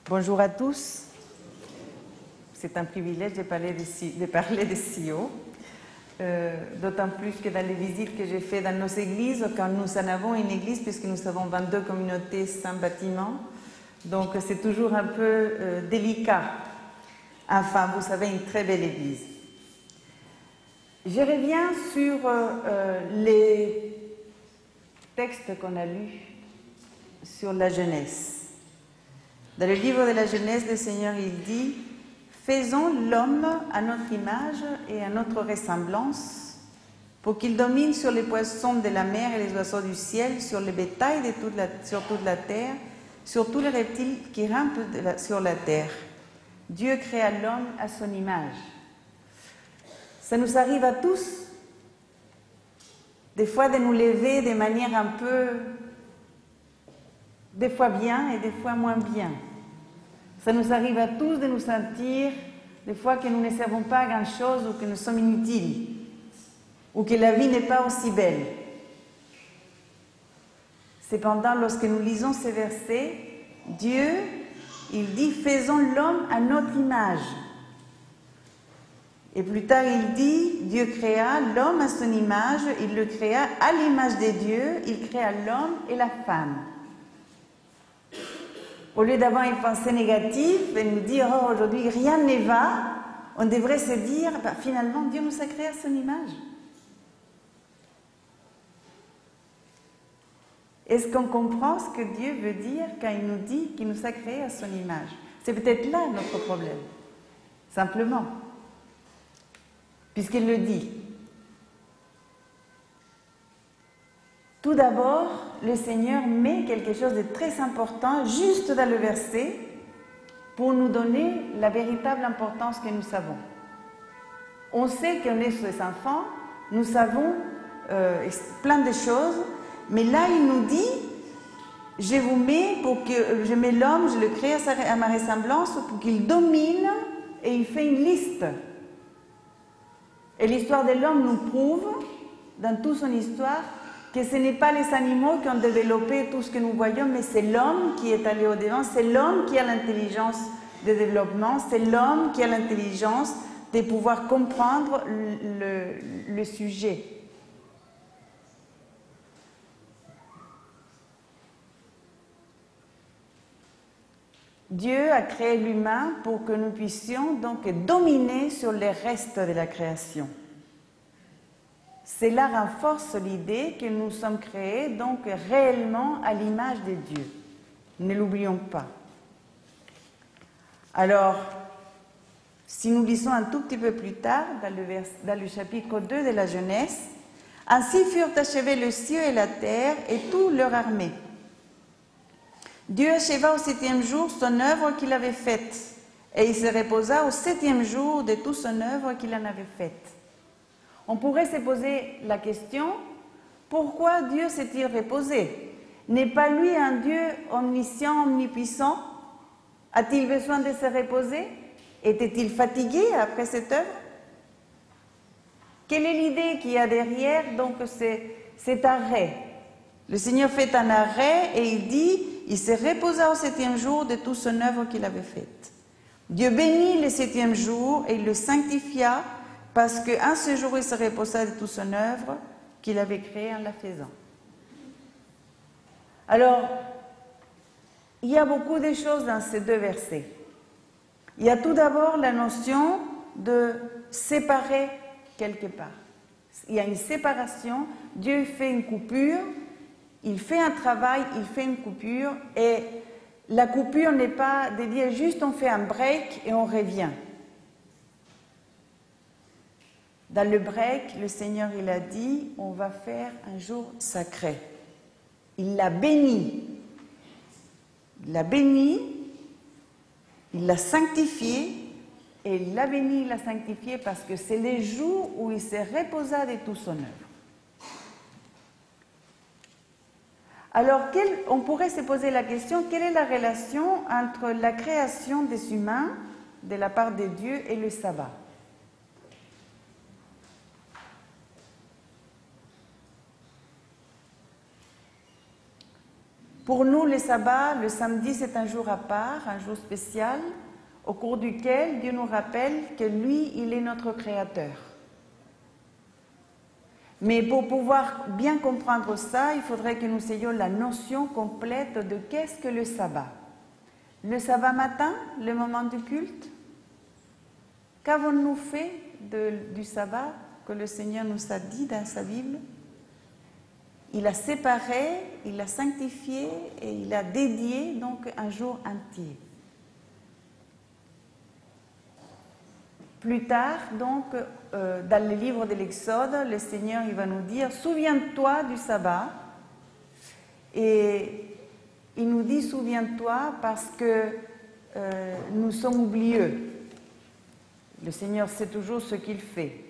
Bonjour à tous. C'est un privilège de parler de CEO, d'autant plus que dans les visites que j'ai faites dans nos églises, quand nous en avons une église, puisque nous avons 22 communautés sans bâtiment, donc c'est toujours un peu délicat. Enfin, vous savez, une très belle église. Je reviens sur les textes qu'on a lus sur la jeunesse. Dans le livre de la Genèse, le Seigneur, il dit « Faisons l'homme à notre image et à notre ressemblance, pour qu'il domine sur les poissons de la mer et les oiseaux du ciel, sur le bétail sur toute la terre, sur tous les reptiles qui rampent sur la terre. Dieu créa l'homme à son image. » Ça nous arrive à tous, des fois de nous lever de manière un peu, des fois bien et des fois moins bien. Ça nous arrive à tous de nous sentir des fois que nous ne servons pas à grand-chose ou que nous sommes inutiles ou que la vie n'est pas aussi belle. Cependant, lorsque nous lisons ces versets, Dieu, il dit « Faisons l'homme à notre image ». Et plus tard, il dit « Dieu créa l'homme à son image, il le créa à l'image de Dieu, il créa l'homme et la femme ». Au lieu d'avoir une pensée négative et nous dire « Oh, aujourd'hui, rien ne va », on devrait se dire bah, « Finalement, Dieu nous a créé à son image ». Est-ce qu'on comprend ce que Dieu veut dire quand il nous dit qu'il nous a créé à son image? C'est peut-être là notre problème, simplement, puisqu'il le dit. Tout d'abord, le Seigneur met quelque chose de très important juste dans le verset pour nous donner la véritable importance que nous savons. On sait qu'on est ses enfants, nous savons plein de choses, mais là il nous dit je vous mets pour que je mets l'homme, je le crée à ma ressemblance pour qu'il domine, et il fait une liste. Et l'histoire de l'homme nous prouve, dans toute son histoire, que ce n'est pas les animaux qui ont développé tout ce que nous voyons, mais c'est l'homme qui est allé au-devant, c'est l'homme qui a l'intelligence de développement, c'est l'homme qui a l'intelligence de pouvoir comprendre le sujet. Dieu a créé l'humain pour que nous puissions donc dominer sur les restes de la création. Cela renforce l'idée que nous sommes créés donc réellement à l'image de Dieu. Ne l'oublions pas. Alors, si nous lisons un tout petit peu plus tard, dans le chapitre 2 de la Genèse, « Ainsi furent achevés le ciel et la terre et toute leur armée. Dieu acheva au 7e jour son œuvre qu'il avait faite, et il se reposa au 7e jour de toute son œuvre qu'il en avait faite. » On pourrait se poser la question, pourquoi Dieu s'est-il reposé? N'est pas lui un Dieu omniscient, omnipuissant? A-t-il besoin de se reposer? Était-il fatigué après cette œuvre? Quelle est l'idée qu'il y a derrière donc cet arrêt? Le Seigneur fait un arrêt et il dit, il se reposa au 7e jour de toute son œuvre qu'il avait faite. Dieu bénit le 7e jour et il le sanctifia, parce qu'un ce jour, il se reposa de toute son œuvre qu'il avait créée en la faisant. Alors, il y a beaucoup de choses dans ces deux versets. Il y a tout d'abord la notion de séparer quelque part. Il y a une séparation, Dieu fait une coupure, il fait un travail, il fait une coupure, et la coupure n'est pas de dire juste on fait un break et on revient. Dans le break, le Seigneur, il a dit, on va faire un jour sacré. Il l'a béni. Il l'a béni, il l'a sanctifié, et il l'a béni, il l'a sanctifié parce que c'est le jour où il se reposa de toute son œuvre. Alors, on pourrait se poser la question, quelle est la relation entre la création des humains de la part de Dieu et le sabbat? Pour nous, le sabbat, le samedi, c'est un jour à part, un jour spécial, au cours duquel Dieu nous rappelle que lui, il est notre créateur. Mais pour pouvoir bien comprendre ça, il faudrait que nous ayons la notion complète de qu'est-ce que le sabbat. Le sabbat matin, le moment du culte, qu'avons-nous fait du sabbat que le Seigneur nous a dit dans sa Bible? Il a séparé, il a sanctifié et il a dédié donc un jour entier. Plus tard, donc, dans le livre de l'Exode, le Seigneur il va nous dire « Souviens-toi du sabbat » et il nous dit « Souviens-toi » parce que nous sommes oublieux. Le Seigneur sait toujours ce qu'il fait.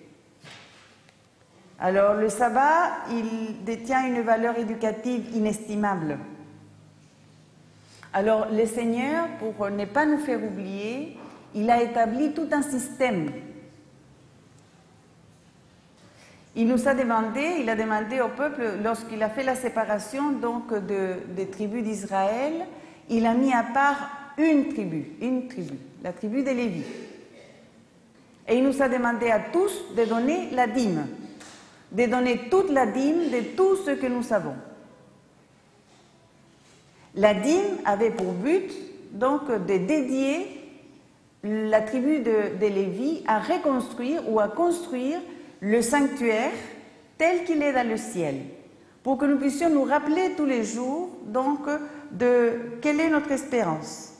Alors, le sabbat, il détient une valeur éducative inestimable. Alors, le Seigneur, pour ne pas nous faire oublier, il a établi tout un système. Il a demandé au peuple, lorsqu'il a fait la séparation donc des tribus d'Israël, il a mis à part une tribu, la tribu des Lévites. Et il nous a demandé à tous de donner la dîme, de donner toute la dîme de tout ce que nous avons. La dîme avait pour but donc de dédier la tribu de Lévi à reconstruire ou à construire le sanctuaire tel qu'il est dans le ciel, pour que nous puissions nous rappeler tous les jours donc de quelle est notre espérance.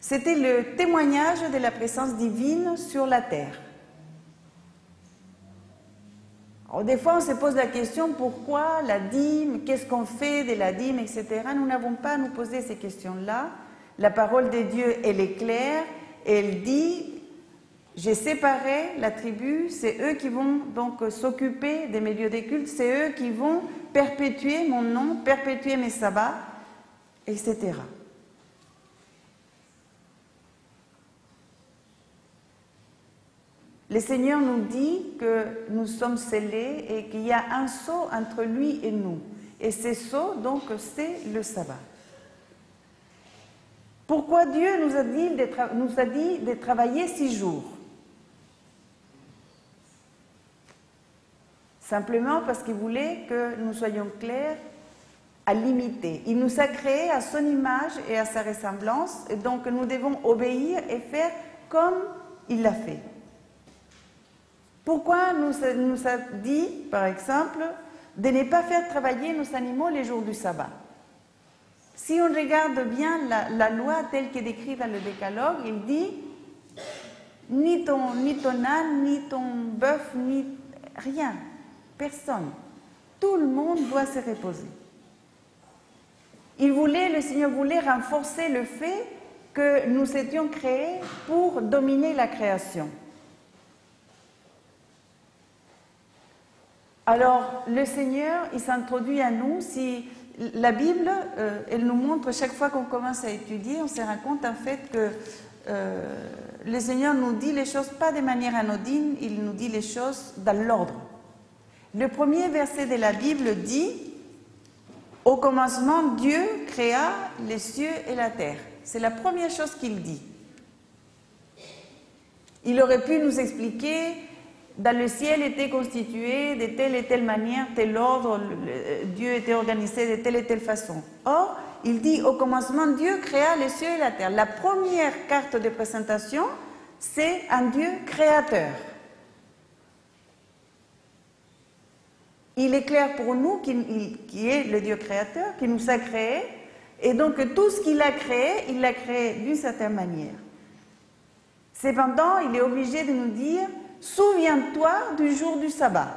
C'était le témoignage de la présence divine sur la terre. Alors, des fois, on se pose la question pourquoi la dîme, qu'est-ce qu'on fait de la dîme, etc. Nous n'avons pas à nous poser ces questions-là. La parole de Dieu, elle est claire. Elle dit, j'ai séparé la tribu, c'est eux qui vont donc s'occuper des milieux des cultes, c'est eux qui vont perpétuer mon nom, perpétuer mes sabbats, etc. Le Seigneur nous dit que nous sommes scellés et qu'il y a un sceau entre lui et nous. Et ce sceau, donc, c'est le sabbat. Pourquoi Dieu nous a dit de travailler 6 jours? Simplement parce qu'il voulait que nous soyons clairs à l'imiter. Il nous a créés à son image et à sa ressemblance, et donc nous devons obéir et faire comme il l'a fait. Pourquoi nous a dit, par exemple, de ne pas faire travailler nos animaux les jours du sabbat? Si on regarde bien la loi telle qu'elle est décrite dans le Décalogue, il dit ni ton âne, ni ton bœuf, ni rien, personne. Tout le monde doit se reposer. Le Seigneur voulait renforcer le fait que nous étions créés pour dominer la création. Alors, le Seigneur, il s'introduit à nous. Si la Bible, elle nous montre, chaque fois qu'on commence à étudier, on se rend compte en fait que le Seigneur nous dit les choses pas de manière anodine, il nous dit les choses dans l'ordre. Le premier verset de la Bible dit « Au commencement, Dieu créa les cieux et la terre ». C'est la première chose qu'il dit. Il aurait pu nous expliquer dans le ciel était constitué de telle et telle manière, tel ordre, Dieu était organisé de telle et telle façon. Or, il dit, au commencement, Dieu créa les cieux et la terre. La première carte de présentation, c'est un Dieu créateur. Il est clair pour nous qui est le Dieu créateur, qui nous a créés, et donc tout ce qu'il a créé, il l'a créé d'une certaine manière. Cependant, il est obligé de nous dire, souviens-toi du jour du sabbat.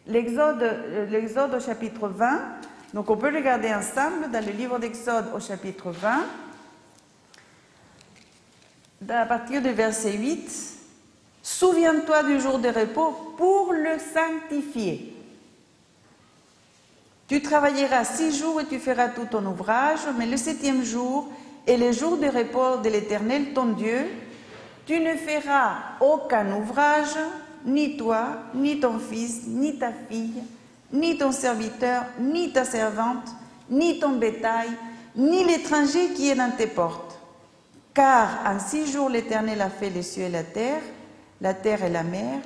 L'Exode au chapitre 20, donc on peut regarder ensemble dans le livre d'Exode au chapitre 20, à partir du verset 8, « Souviens-toi du jour de repos pour le sanctifier. Tu travailleras 6 jours et tu feras tout ton ouvrage, mais le 7e jour est le jour de repos de l'Éternel ton Dieu. Tu ne feras aucun ouvrage, ni toi, ni ton fils, ni ta fille, ni ton serviteur, ni ta servante, ni ton bétail, ni l'étranger qui est dans tes portes. Car en 6 jours l'Éternel a fait les cieux et la terre et la mer,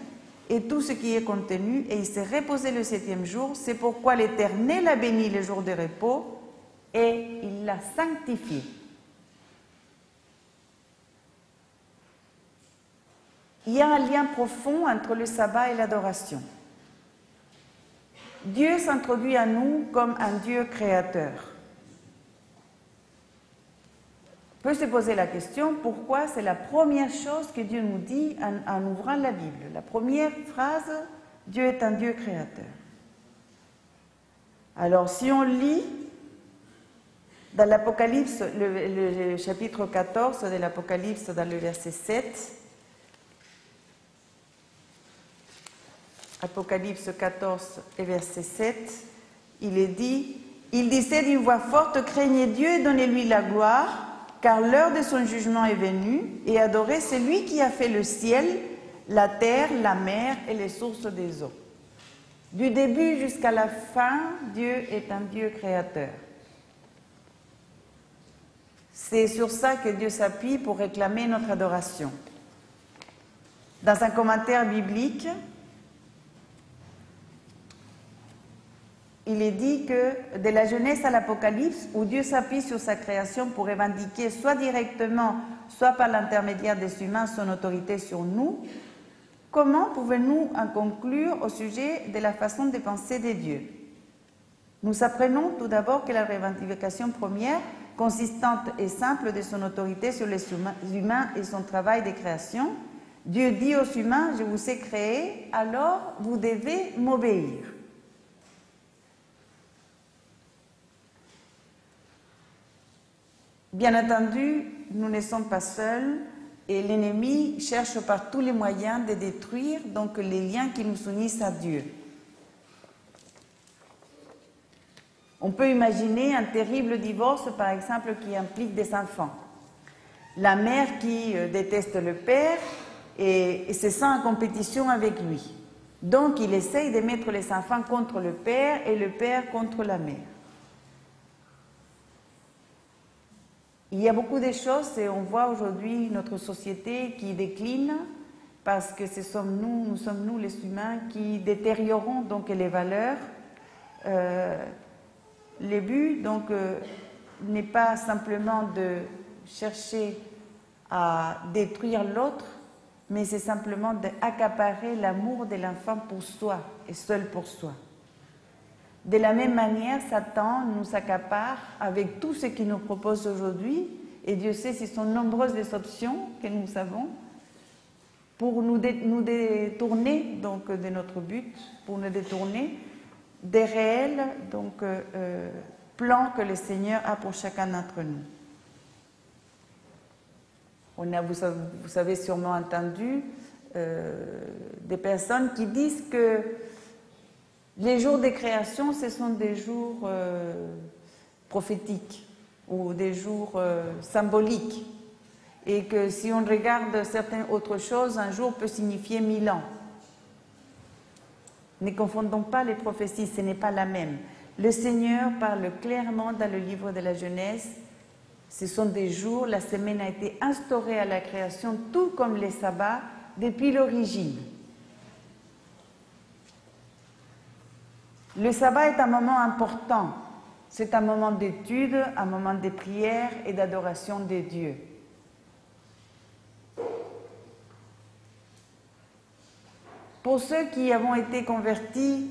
et tout ce qui est contenu, et il s'est reposé le 7e jour. C'est pourquoi l'Éternel a béni le jour de repos, et il l'a sanctifié. Il y a un lien profond entre le sabbat et l'adoration. Dieu s'introduit à nous comme un Dieu créateur. On peut se poser la question, pourquoi c'est la première chose que Dieu nous dit en ouvrant la Bible. La première phrase, Dieu est un Dieu créateur. Alors si on lit dans l'Apocalypse, le chapitre 14 de l'Apocalypse, dans le verset 7, Apocalypse 14 et verset 7, il est dit, « Il disait d'une voix forte, craignez Dieu et donnez-lui la gloire, car l'heure de son jugement est venue, et adorez celui qui a fait le ciel, la terre, la mer et les sources des eaux. » Du début jusqu'à la fin, Dieu est un Dieu créateur. C'est sur ça que Dieu s'appuie pour réclamer notre adoration. Dans un commentaire biblique, il est dit que de la Genèse à l'Apocalypse, où Dieu s'appuie sur sa création pour revendiquer soit directement, soit par l'intermédiaire des humains son autorité sur nous, comment pouvons-nous en conclure au sujet de la façon de penser de Dieu? Nous apprenons tout d'abord que la revendication première, consistante et simple de son autorité sur les humains et son travail de création, Dieu dit aux humains, je vous ai créé, alors vous devez m'obéir. Bien entendu, nous ne sommes pas seuls et l'ennemi cherche par tous les moyens de détruire donc les liens qui nous unissent à Dieu. On peut imaginer un terrible divorce, par exemple, qui implique des enfants. La mère qui déteste le père et se sent en compétition avec lui. Donc, il essaye de mettre les enfants contre le père et le père contre la mère. Il y a beaucoup de choses et on voit aujourd'hui notre société qui décline parce que nous sommes nous les humains qui détériorons donc les valeurs. Le but donc n'est pas simplement de chercher à détruire l'autre, mais c'est simplement d'accaparer l'amour de l'enfant pour soi et seul pour soi. De la même manière, Satan nous accapare avec tout ce qu'il nous propose aujourd'hui, et Dieu sait ce sont nombreuses les options que nous avons pour nous détourner donc, de notre but, pour nous détourner des réels plans que le Seigneur a pour chacun d'entre nous. Vous avez sûrement entendu des personnes qui disent que les jours de création, ce sont des jours prophétiques ou des jours symboliques. Et que si on regarde certaines autres choses, un jour peut signifier 1000 ans. Ne confondons pas les prophéties, ce n'est pas la même. Le Seigneur parle clairement dans le livre de la Genèse. Ce sont des jours, la semaine a été instaurée à la création, tout comme les sabbats, depuis l'origine. Le sabbat est un moment important. C'est un moment d'étude, un moment de prière et d'adoration de Dieu. Pour ceux qui avons été convertis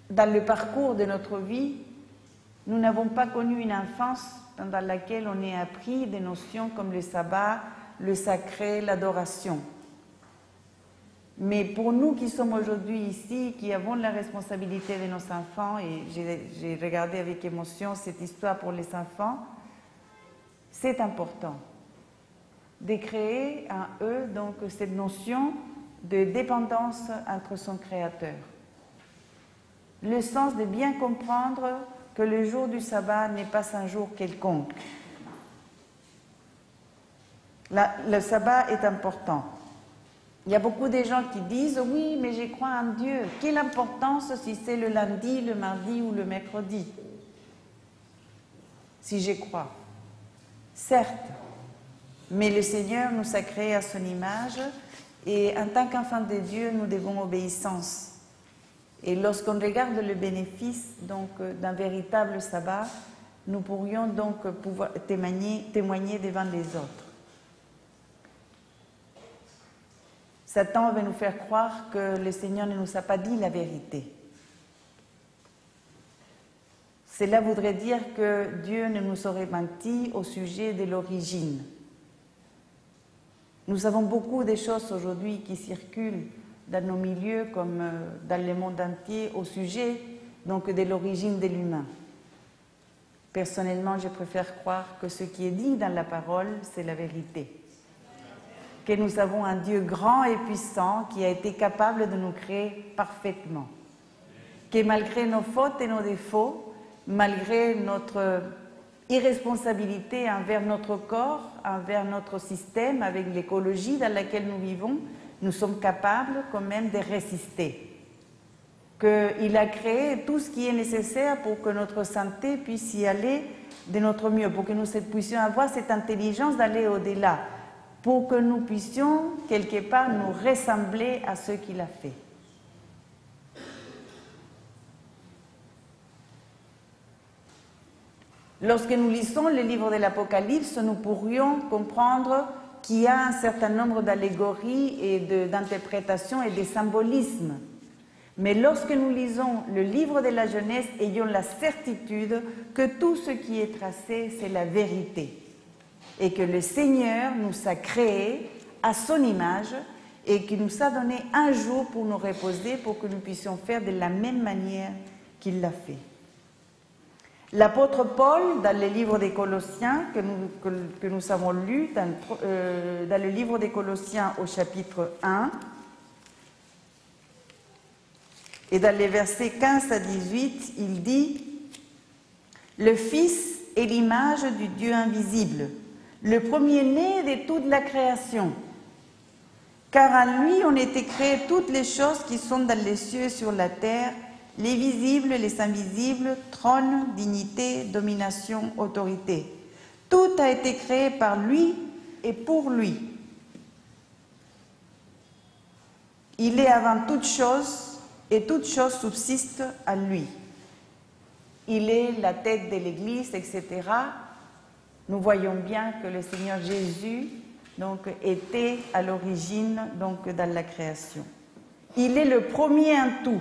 dans le parcours de notre vie, nous n'avons pas connu une enfance dans laquelle on ait appris des notions comme le sabbat, le sacré, l'adoration. Mais pour nous qui sommes aujourd'hui ici, qui avons la responsabilité de nos enfants, et j'ai regardé avec émotion cette histoire pour les enfants, c'est important de créer en eux donc cette notion de dépendance entre son Créateur. Le sens de bien comprendre que le jour du sabbat n'est pas un jour quelconque. Le sabbat est important. Il y a beaucoup de gens qui disent « Oui, mais je crois en Dieu. Quelle importance si c'est le lundi, le mardi ou le mercredi ?» si je crois. Certes, mais le Seigneur nous a créés à son image et en tant qu'enfants de Dieu, nous devons obéissance. Et lorsqu'on regarde le bénéfice d'un véritable sabbat, nous pourrions donc pouvoir témoigner devant les autres. Satan veut nous faire croire que le Seigneur ne nous a pas dit la vérité. Cela voudrait dire que Dieu ne nous aurait menti au sujet de l'origine. Nous avons beaucoup de choses aujourd'hui qui circulent dans nos milieux comme dans le monde entier au sujet donc de l'origine de l'humain. Personnellement, je préfère croire que ce qui est dit dans la parole, c'est la vérité. Que nous avons un Dieu grand et puissant qui a été capable de nous créer parfaitement. Que malgré nos fautes et nos défauts, malgré notre irresponsabilité envers notre corps, envers notre système, avec l'écologie dans laquelle nous vivons, nous sommes capables quand même de résister. Qu'il a créé tout ce qui est nécessaire pour que notre santé puisse y aller de notre mieux, pour que nous puissions avoir cette intelligence d'aller au-delà, pour que nous puissions quelque part nous ressembler à ce qu'il a fait. Lorsque nous lisons le livre de l'Apocalypse, nous pourrions comprendre qu'il y a un certain nombre d'allégories et d'interprétations et de symbolismes. Mais lorsque nous lisons le livre de la Genèse, ayons la certitude que tout ce qui est tracé, c'est la vérité. Et que le Seigneur nous a créés à son image et qu'il nous a donné un jour pour nous reposer, pour que nous puissions faire de la même manière qu'il l'a fait. L'apôtre Paul, dans le livre des Colossiens, que nous avons lu, dans le livre des Colossiens au chapitre 1, et dans les versets 15 à 18, il dit « Le Fils est l'image du Dieu invisible, le premier-né de toute la création. Car en lui ont été créées toutes les choses qui sont dans les cieux et sur la terre, les visibles, les invisibles, trône, dignité, domination, autorité. Tout a été créé par lui et pour lui. Il est avant toute chose et toute chose subsiste à lui. Il est la tête de l'Église, etc. Nous voyons bien que le Seigneur Jésus était à l'origine dans la création. Il est le premier en tout,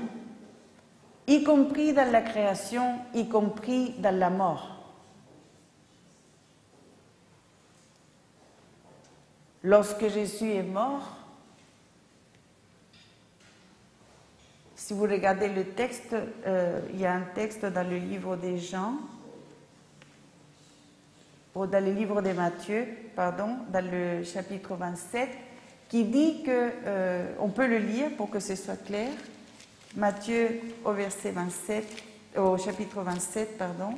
y compris dans la création, y compris dans la mort. Lorsque Jésus est mort, si vous regardez le texte, il y a un texte dans le livre des Jean, ou dans le livre de Matthieu, pardon, dans le chapitre 27, qui dit que, on peut le lire pour que ce soit clair, Matthieu au chapitre 27, pardon.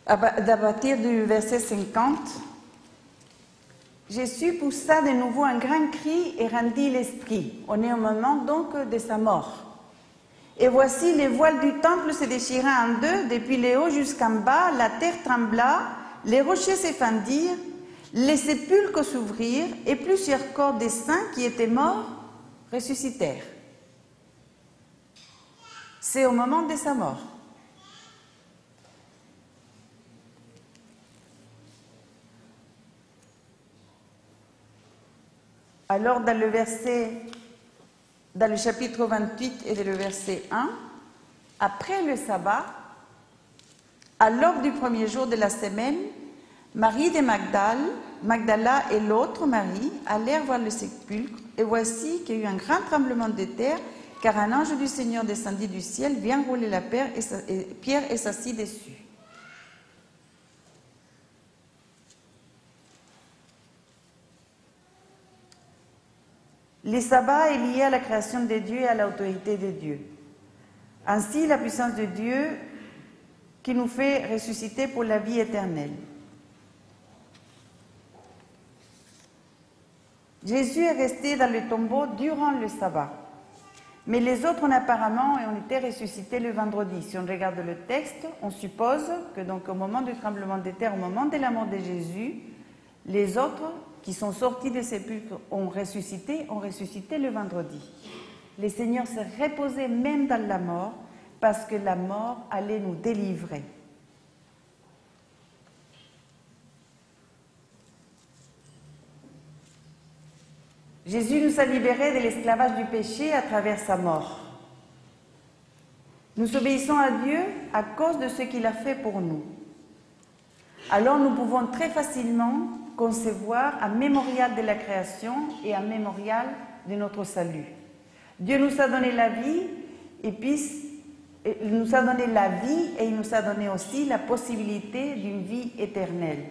À partir du verset 50, Jésus poussa de nouveau un grand cri et rendit l'esprit. On est au moment donc de sa mort. Et voici, les voiles du temple se déchira en deux, depuis le haut jusqu'en bas, la terre trembla, les rochers s'effandirent, les sépulcres s'ouvrirent, et plusieurs corps des saints qui étaient morts ressuscitèrent. C'est au moment de sa mort. Alors, dans le chapitre 28 et le verset 1, après le sabbat, à l'aube du premier jour de la semaine, Marie de Magdala et l'autre Marie allèrent voir le sépulcre, et voici qu'il y eut un grand tremblement de terre, car un ange du Seigneur descendit du ciel, vient rouler la pierre et s'assit dessus. Le sabbat est lié à la création de Dieu et à l'autorité de Dieu. Ainsi, la puissance de Dieu qui nous fait ressusciter pour la vie éternelle. Jésus est resté dans le tombeau durant le sabbat. Mais les autres, apparemment, ont été ressuscités le vendredi. Si on regarde le texte, on suppose que donc au moment du tremblement de terre, au moment de la mort de Jésus, les autres qui sont sortis des sépulcres ont ressuscité le vendredi. Le Seigneur s'est reposé même dans la mort parce que la mort allait nous délivrer. Jésus nous a libérés de l'esclavage du péché à travers sa mort. Nous obéissons à Dieu à cause de ce qu'il a fait pour nous. Alors nous pouvons très facilement concevoir un mémorial de la création et un mémorial de notre salut. Dieu nous a donné la vie et il nous a donné la vie et il nous a donné aussi la possibilité d'une vie éternelle.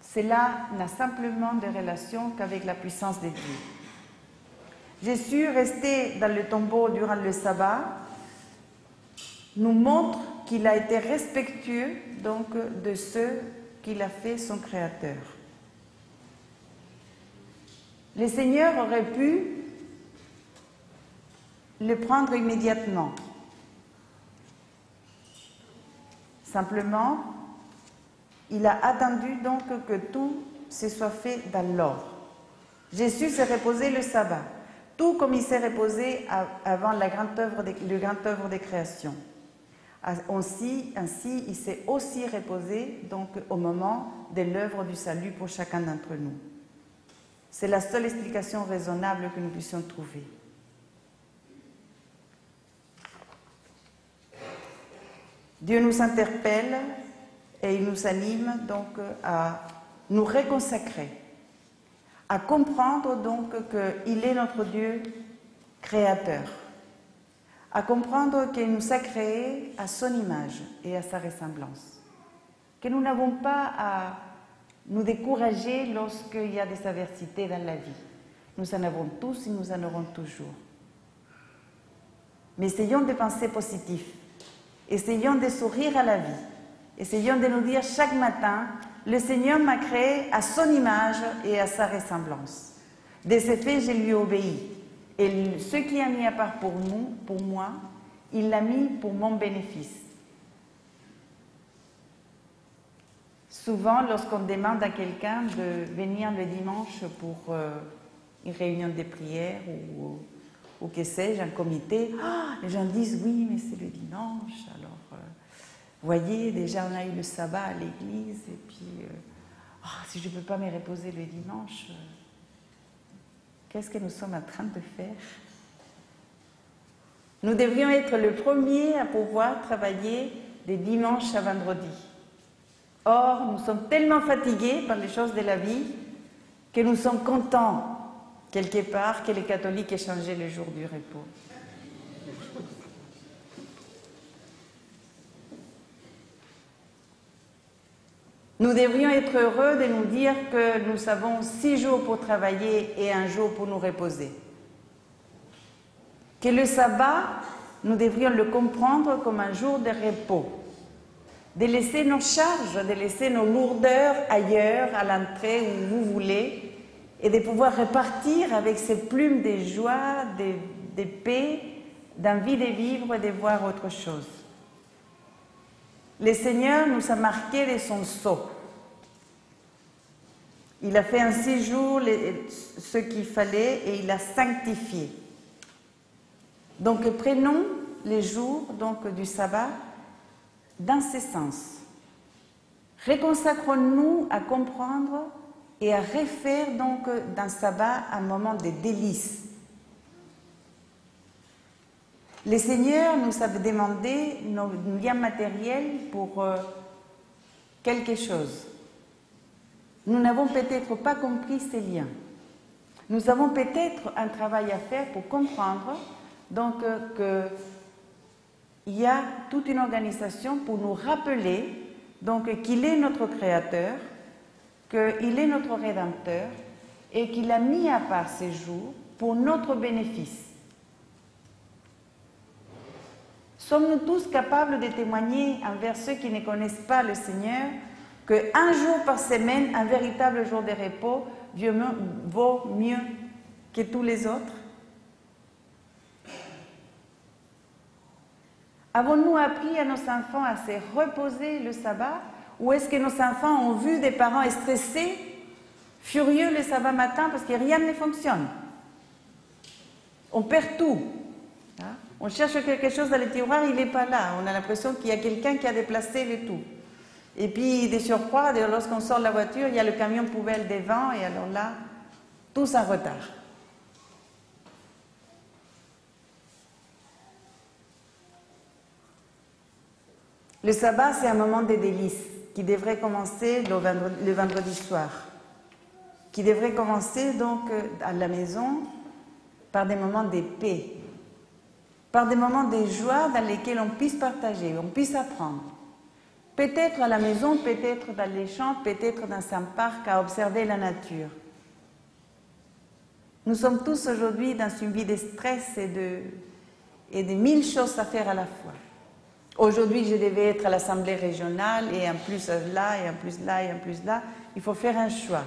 Cela n'a simplement de relation qu'avec la puissance de Dieu. Jésus, resté dans le tombeau durant le sabbat, nous montre qu'il a été respectueux donc de ce qu'il a fait son Créateur. Le Seigneur aurait pu le prendre immédiatement. Simplement, il a attendu donc que tout se soit fait dans l'ordre. Jésus s'est reposé le sabbat, tout comme il s'est reposé avant le grand œuvre de création. Ainsi, il s'est aussi reposé donc au moment de l'œuvre du salut pour chacun d'entre nous. C'est la seule explication raisonnable que nous puissions trouver. Dieu nous interpelle et il nous anime donc à nous reconsacrer, à comprendre donc qu'il est notre Dieu créateur, à comprendre qu'il nous a créés à son image et à sa ressemblance, que nous n'avons pas à nous décourager lorsqu'il y a des adversités dans la vie. Nous en avons tous et nous en aurons toujours. Mais essayons de penser positif, essayons de sourire à la vie, essayons de nous dire chaque matin, le Seigneur m'a créé à son image et à sa ressemblance. De ce fait, je lui obéis. Et ce qu'il a mis à part pour moi, il l'a mis pour mon bénéfice. Souvent, lorsqu'on demande à quelqu'un de venir le dimanche pour une réunion de prière ou que sais-je, un comité, les gens disent oui, mais c'est le dimanche. Alors, voyez, déjà on a eu le sabbat à l'église, et puis si je ne peux pas me reposer le dimanche, qu'est-ce que nous sommes en train de faire? Nous devrions être le premier à pouvoir travailler de dimanche à vendredi. Or, nous sommes tellement fatigués par les choses de la vie que nous sommes contents, quelque part, que les catholiques aient changé le jour du repos. Nous devrions être heureux de nous dire que nous avons 6 jours pour travailler et 1 jour pour nous reposer. Que le sabbat, nous devrions le comprendre comme un jour de repos. De laisser nos charges, de laisser nos lourdeurs ailleurs, à l'entrée, où vous voulez, et de pouvoir repartir avec ces plumes de joie, de paix, d'envie de vivre et de voir autre chose. Le Seigneur nous a marqué de son sceau. Il a fait en 6 jours ce qu'il fallait et il l'a sanctifié. Donc prenons les jours du sabbat dans ce sens. Reconsacrons-nous à comprendre et à refaire donc dans le sabbat un moment de délice. Le Seigneur nous a demandé nos liens matériels pour quelque chose. Nous n'avons peut-être pas compris ces liens. Nous avons peut-être un travail à faire pour comprendre donc qu'il y a toute une organisation pour nous rappeler donc qu'il est notre Créateur, qu'il est notre Rédempteur et qu'il a mis à part ces jours pour notre bénéfice. Sommes-nous tous capables de témoigner envers ceux qui ne connaissent pas le Seigneur qu'un jour par semaine, un véritable jour de repos, vaut mieux que tous les autres? Avons-nous appris à nos enfants à se reposer le sabbat? Ou est-ce que nos enfants ont vu des parents stressés, furieux le sabbat matin parce que rien ne fonctionne? On perd tout. On cherche quelque chose dans le tiroir, il n'est pas là. On a l'impression qu'il y a quelqu'un qui a déplacé le tout. Et puis, de surcroît, lorsqu'on sort de la voiture, il y a le camion poubelle devant, et alors là, tous en retard. Le sabbat, c'est un moment de délice qui devrait commencer le vendredi soir, qui devrait commencer donc à la maison par des moments de paix, par des moments de joie dans lesquels on puisse partager, on puisse apprendre. Peut-être à la maison, peut-être dans les champs, peut-être dans un parc à observer la nature. Nous sommes tous aujourd'hui dans une vie de stress et de mille choses à faire à la fois. Aujourd'hui, je devais être à l'Assemblée régionale et en plus là, et en plus là, et en plus là. Il faut faire un choix.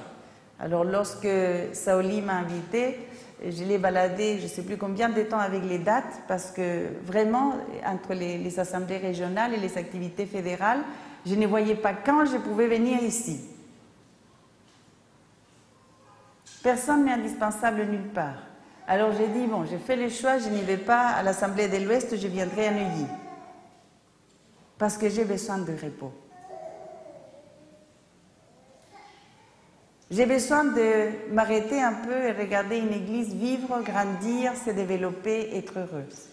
Alors lorsque Saoli m'a invité, je l'ai baladé, je ne sais plus combien de temps avec les dates, parce que vraiment, entre les assemblées régionales et les activités fédérales, je ne voyais pas quand je pouvais venir ici. Personne n'est indispensable nulle part. Alors j'ai dit, bon, j'ai fait le choix, je n'y vais pas à l'Assemblée de l'Ouest, je viendrai à Neuilly. Parce que j'ai besoin de repos. J'ai besoin de m'arrêter un peu et regarder une église vivre, grandir, se développer, être heureuse.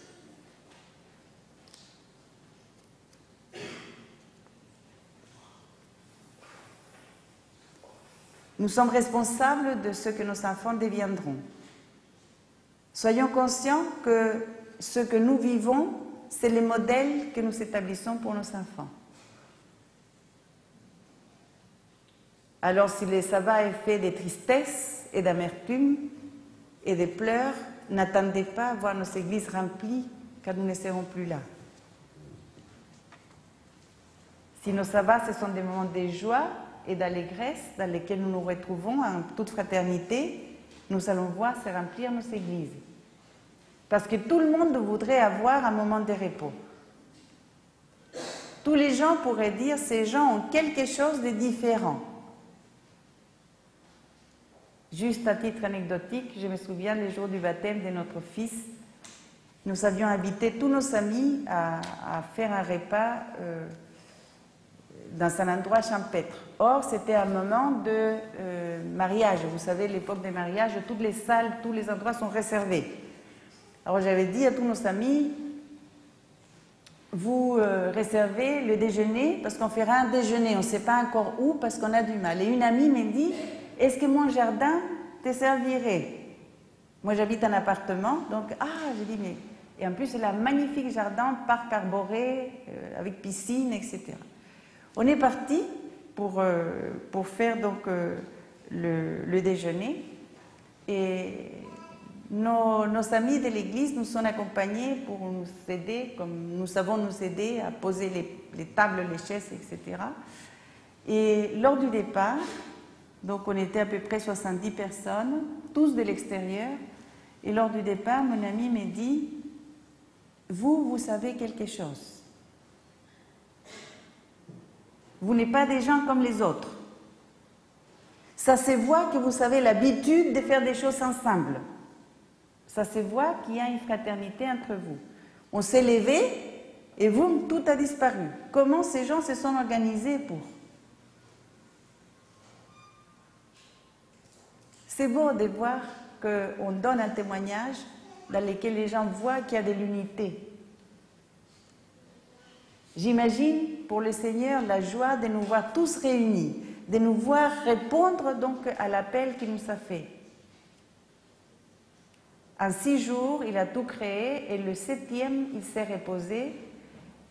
Nous sommes responsables de ce que nos enfants deviendront. Soyons conscients que ce que nous vivons, c'est le modèle que nous établissons pour nos enfants. Alors si le sabbat est fait de tristesse et d'amertume et de pleurs, n'attendez pas à voir nos églises remplies car nous ne serons plus là. Si nos sabbats, ce sont des moments de joie et d'allégresse dans lesquels nous nous retrouvons en toute fraternité, nous allons voir se remplir nos églises. Parce que tout le monde voudrait avoir un moment de repos. Tous les gens pourraient dire, ces gens ont quelque chose de différent. Juste à titre anecdotique, je me souviens le jour du baptême de notre fils, nous avions invité tous nos amis à faire un repas dans un endroit champêtre. Or, c'était un moment de mariage. Vous savez, l'époque des mariages, toutes les salles, tous les endroits sont réservés. Alors j'avais dit à tous nos amis, vous réservez le déjeuner parce qu'on fera un déjeuner, on ne sait pas encore où parce qu'on a du mal. Et une amie me dit, est-ce que mon jardin te servirait? Moi j'habite un appartement, donc j'ai dit mais... Et en plus c'est un magnifique jardin, parc arboré, avec piscine, etc. On est parti pour faire donc le déjeuner et nos amis de l'église nous ont accompagnés pour nous aider, comme nous savons nous aider à poser les tables, les chaises, etc. Et lors du départ, donc on était à peu près 70 personnes, tous de l'extérieur, et lors du départ, mon ami me dit, vous savez quelque chose. Vous n'êtes pas des gens comme les autres. Ça se voit que vous avez l'habitude de faire des choses ensemble. Ça se voit qu'il y a une fraternité entre vous. On s'est levé et vous, tout a disparu. Comment ces gens se sont organisés pour? C'est beau de voir qu'on donne un témoignage dans lequel les gens voient qu'il y a de l'unité. J'imagine pour le Seigneur la joie de nous voir tous réunis, de nous voir répondre donc à l'appel qu'il nous a fait. En 6 jours, il a tout créé et le 7e, il s'est reposé,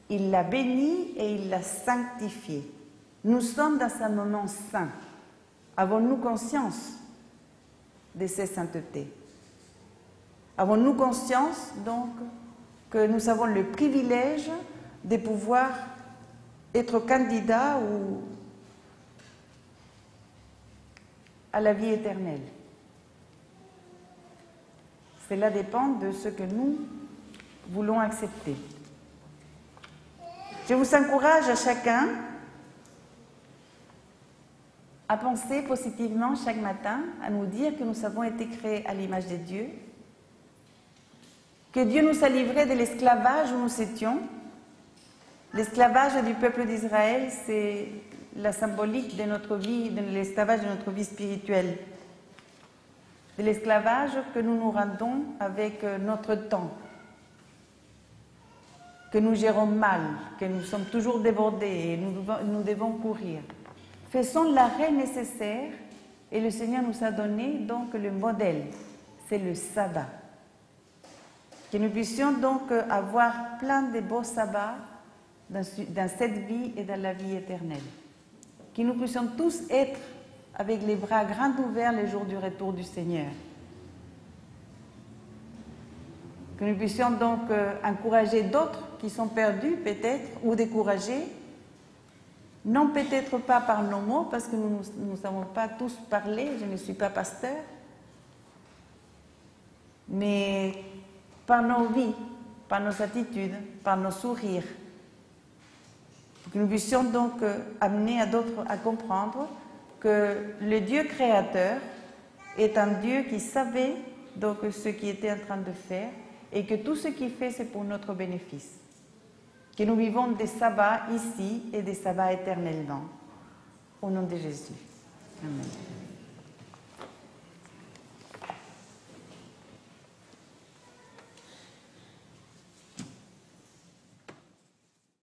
il l'a béni et il l'a sanctifié. Nous sommes dans un moment saint. Avons-nous conscience de cette sainteté? Avons-nous conscience donc que nous avons le privilège de pouvoir être candidats à la vie éternelle. Cela dépend de ce que nous voulons accepter. Je vous encourage à chacun à penser positivement chaque matin, à nous dire que nous avons été créés à l'image de Dieu, que Dieu nous a livrés de l'esclavage où nous étions. L'esclavage du peuple d'Israël, c'est la symbolique de notre vie, de l'esclavage de notre vie spirituelle. De l'esclavage que nous nous rendons avec notre temps, que nous gérons mal, que nous sommes toujours débordés et nous devons courir. Faisons l'arrêt nécessaire et le Seigneur nous a donné donc le modèle, c'est le sabbat. Que nous puissions donc avoir plein de beaux sabbats dans cette vie et dans la vie éternelle. Que nous puissions tous être avec les bras grands ouverts le jour du retour du Seigneur. Que nous puissions donc encourager d'autres qui sont perdus peut-être ou découragés. Non, peut-être pas par nos mots, parce que nous ne savons pas tous parler, je ne suis pas pasteur, mais par nos vies, par nos attitudes, par nos sourires. Pour que nous puissions donc amener à d'autres à comprendre que le Dieu créateur est un Dieu qui savait donc ce qu'il était en train de faire et que tout ce qu'il fait, c'est pour notre bénéfice. Que nous vivons des sabbats ici et des sabbats éternellement. Au nom de Jésus. Amen.